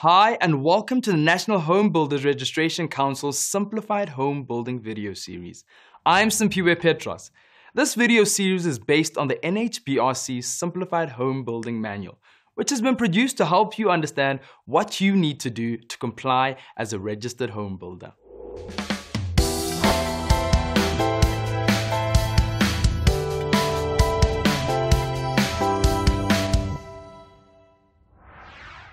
Hi and welcome to the National Home Builders Registration Council's Simplified Home Building video series. I'm Simplified Petros. This video series is based on the NHBRC Simplified Home Building Manual, which has been produced to help you understand what you need to do to comply as a registered home builder.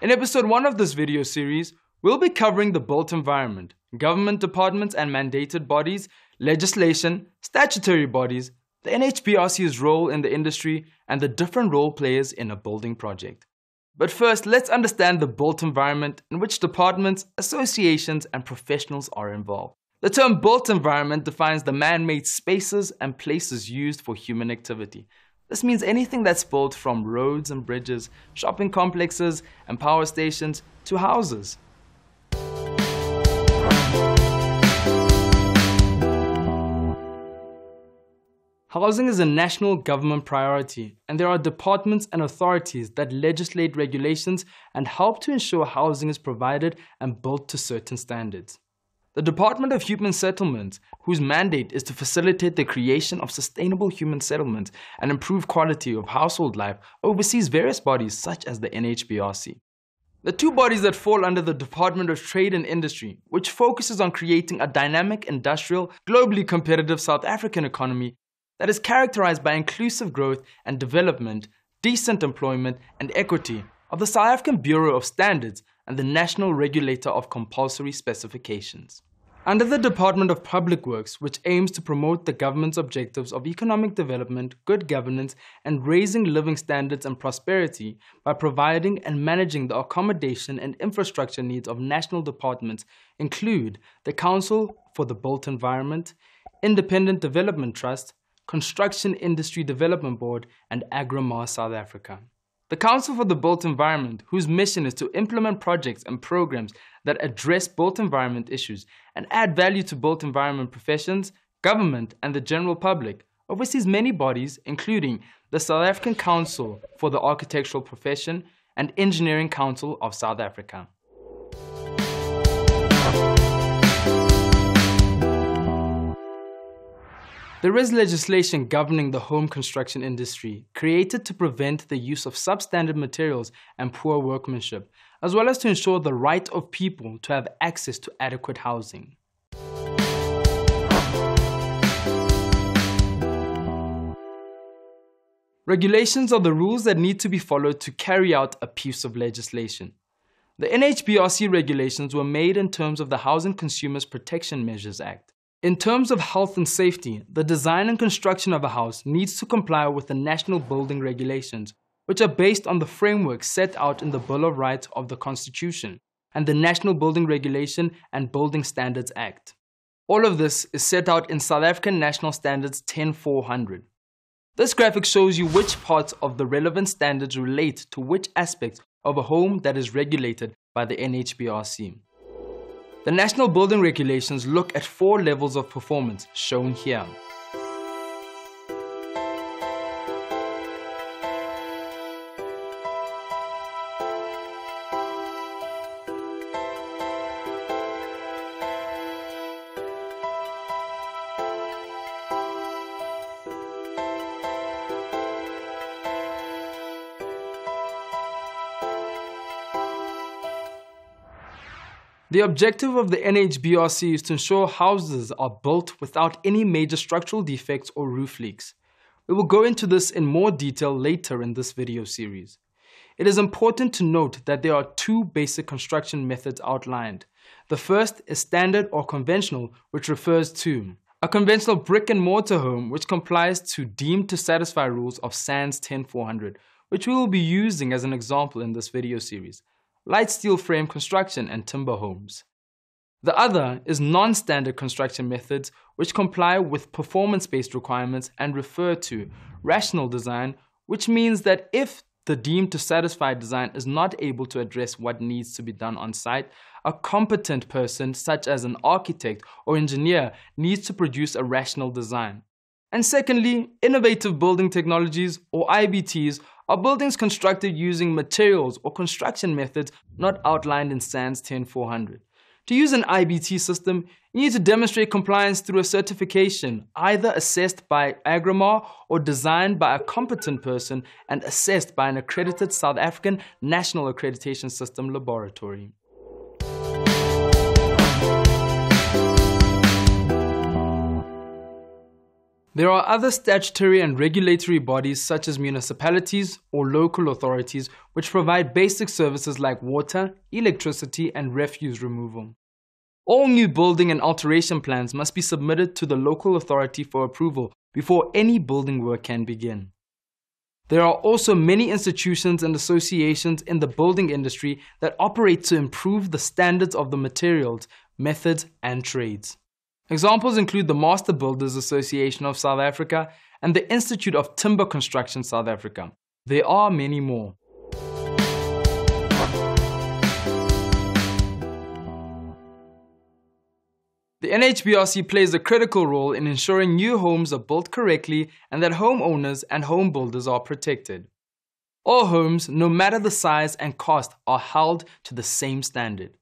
In episode 1 of this video series, we'll be covering the built environment, government departments and mandated bodies, legislation, statutory bodies, the NHBRC's role in the industry, and the different role players in a building project. But first, let's understand the built environment in which departments, associations, and professionals are involved. The term built environment defines the man-made spaces and places used for human activity. This means anything that's built from roads and bridges, shopping complexes and power stations to houses. Housing is a national government priority, and there are departments and authorities that legislate regulations and help to ensure housing is provided and built to certain standards. The Department of Human Settlements, whose mandate is to facilitate the creation of sustainable human settlements and improve quality of household life, oversees various bodies such as the NHBRC. The two bodies that fall under the Department of Trade and Industry, which focuses on creating a dynamic, industrial, globally competitive South African economy that is characterized by inclusive growth and development, decent employment and equity, of the South African Bureau of Standards and the National Regulator of Compulsory Specifications. Under the Department of Public Works, which aims to promote the government's objectives of economic development, good governance, and raising living standards and prosperity by providing and managing the accommodation and infrastructure needs of national departments, include the Council for the Built Environment, Independent Development Trust, Construction Industry Development Board, and Agrimar South Africa. The Council for the Built Environment, whose mission is to implement projects and programs that address built environment issues and add value to built environment professions, government, and the general public, oversees many bodies including the South African Council for the Architectural Profession and Engineering Council of South Africa. There is legislation governing the home construction industry, created to prevent the use of substandard materials and poor workmanship, as well as to ensure the right of people to have access to adequate housing. Regulations are the rules that need to be followed to carry out a piece of legislation. The NHBRC regulations were made in terms of the Housing Consumers Protection Measures Act. In terms of health and safety, the design and construction of a house needs to comply with the national building regulations, which are based on the framework set out in the Bill of Rights of the Constitution and the National Building Regulation and Building Standards Act. All of this is set out in South African National Standards 10400. This graphic shows you which parts of the relevant standards relate to which aspects of a home that is regulated by the NHBRC. The National Building Regulations look at 4 levels of performance, shown here. The objective of the NHBRC is to ensure houses are built without any major structural defects or roof leaks. We will go into this in more detail later in this video series. It is important to note that there are 2 basic construction methods outlined. The first is standard or conventional, which refers to a conventional brick and mortar home which complies to deemed to satisfy rules of SANS 10400, which we will be using as an example in this video series. Light steel frame construction and timber homes. The other is non-standard construction methods which comply with performance-based requirements and refer to rational design, which means that if the deemed to satisfy design is not able to address what needs to be done on site, a competent person such as an architect or engineer needs to produce a rational design. And secondly, innovative building technologies, or IBTs, are buildings constructed using materials or construction methods not outlined in SANS 10400. To use an IBT system, you need to demonstrate compliance through a certification, either assessed by Agrimar or designed by a competent person and assessed by an accredited South African National Accreditation System laboratory. There are other statutory and regulatory bodies such as municipalities or local authorities which provide basic services like water, electricity, and refuse removal. All new building and alteration plans must be submitted to the local authority for approval before any building work can begin. There are also many institutions and associations in the building industry that operate to improve the standards of the materials, methods, and trades. Examples include the Master Builders Association of South Africa and the Institute of Timber Construction South Africa. There are many more. The NHBRC plays a critical role in ensuring new homes are built correctly and that homeowners and home builders are protected. All homes, no matter the size and cost, are held to the same standard.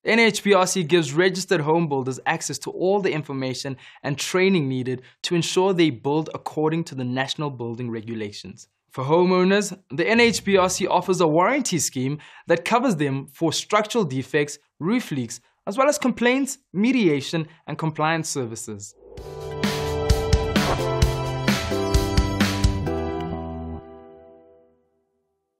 NHBRC gives registered home builders access to all the information and training needed to ensure they build according to the national building regulations. For homeowners, the NHBRC offers a warranty scheme that covers them for structural defects, roof leaks, as well as complaints, mediation, and compliance services.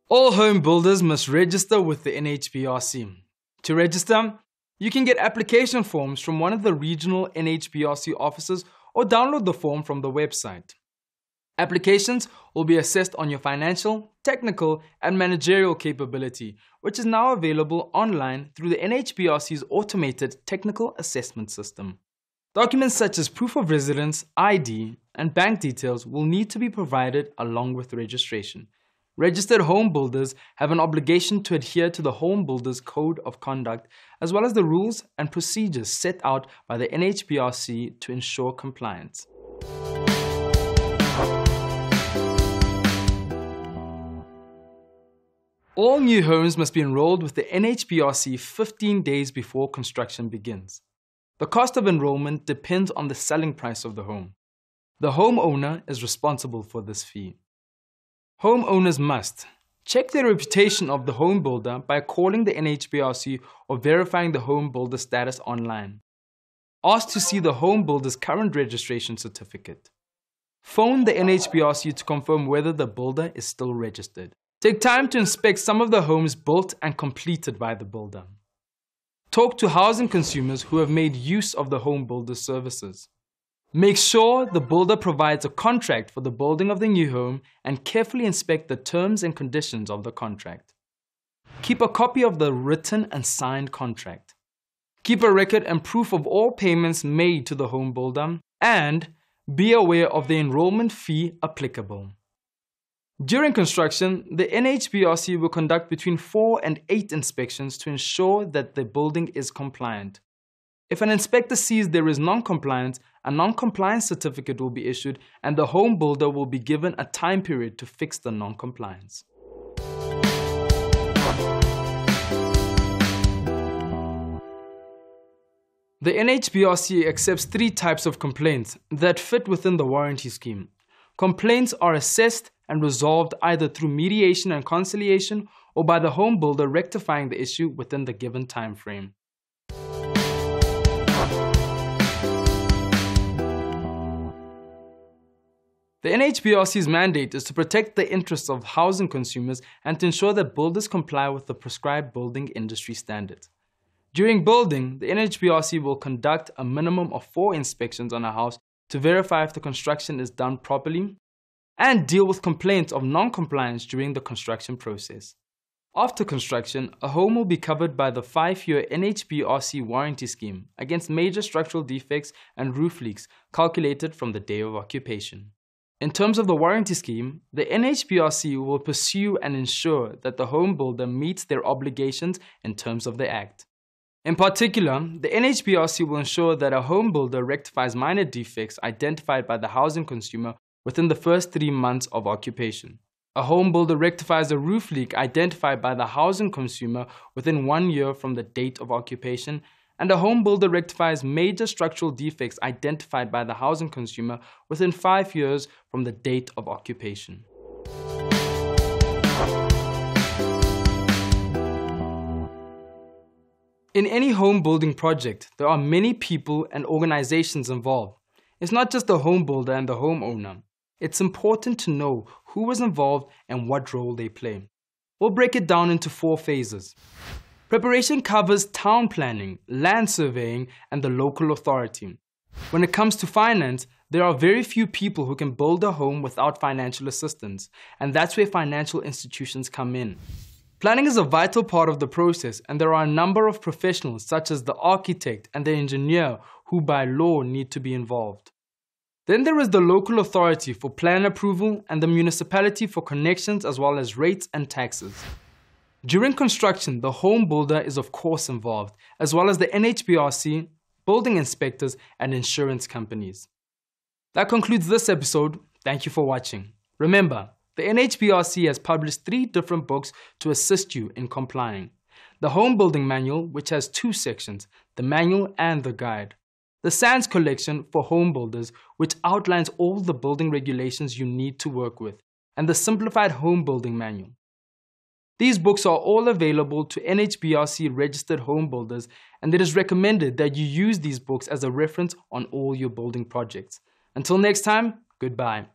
All home builders must register with the NHBRC. To register, you can get application forms from one of the regional NHBRC offices or download the form from the website. Applications will be assessed on your financial, technical, and managerial capability, which is now available online through the NHBRC's automated technical assessment system. Documents such as proof of residence, ID, and bank details will need to be provided along with registration. Registered home builders have an obligation to adhere to the Home Builders Code of Conduct, as well as the rules and procedures set out by the NHBRC to ensure compliance. All new homes must be enrolled with the NHBRC 15 days before construction begins. The cost of enrollment depends on the selling price of the home. The homeowner is responsible for this fee. Homeowners must check the reputation of the home builder by calling the NHBRC or verifying the home builder status online. Ask to see the home builder's current registration certificate. Phone the NHBRC to confirm whether the builder is still registered. Take time to inspect some of the homes built and completed by the builder. Talk to housing consumers who have made use of the home builder's services. Make sure the builder provides a contract for the building of the new home and carefully inspect the terms and conditions of the contract. Keep a copy of the written and signed contract. Keep a record and proof of all payments made to the home builder, and be aware of the enrollment fee applicable. During construction, the NHBRC will conduct between 4 and 8 inspections to ensure that the building is compliant. If an inspector sees there is non-compliance, a non-compliance certificate will be issued and the home builder will be given a time period to fix the non-compliance. The NHBRC accepts 3 types of complaints that fit within the warranty scheme. Complaints are assessed and resolved either through mediation and conciliation or by the home builder rectifying the issue within the given time frame. The NHBRC's mandate is to protect the interests of housing consumers and to ensure that builders comply with the prescribed building industry standards. During building, the NHBRC will conduct a minimum of 4 inspections on a house to verify if the construction is done properly and deal with complaints of non-compliance during the construction process. After construction, a home will be covered by the 5-year NHBRC warranty scheme against major structural defects and roof leaks calculated from the day of occupation. In terms of the warranty scheme, the NHBRC will pursue and ensure that the home builder meets their obligations in terms of the Act. In particular, the NHBRC will ensure that a home builder rectifies minor defects identified by the housing consumer within the first 3 months of occupation. A home builder rectifies a roof leak identified by the housing consumer within 1 year from the date of occupation, and a home builder rectifies major structural defects identified by the housing consumer within 5 years from the date of occupation. In any home building project, there are many people and organizations involved. It's not just the home builder and the homeowner. It's important to know who is involved and what role they play. We'll break it down into 4 phases. Preparation covers town planning, land surveying, and the local authority. When it comes to finance, there are very few people who can build a home without financial assistance, and that's where financial institutions come in. Planning is a vital part of the process, and there are a number of professionals such as the architect and the engineer who by law need to be involved. Then there is the local authority for plan approval and the municipality for connections as well as rates and taxes. During construction, the home builder is of course involved, as well as the NHBRC, building inspectors, and insurance companies. That concludes this episode. Thank you for watching. Remember, the NHBRC has published 3 different books to assist you in complying. The Home Building Manual, which has 2 sections, the manual and the guide. The SANS collection for home builders, which outlines all the building regulations you need to work with, and the Simplified Home Building Manual. These books are all available to NHBRC registered home builders, and it is recommended that you use these books as a reference on all your building projects. Until next time, goodbye.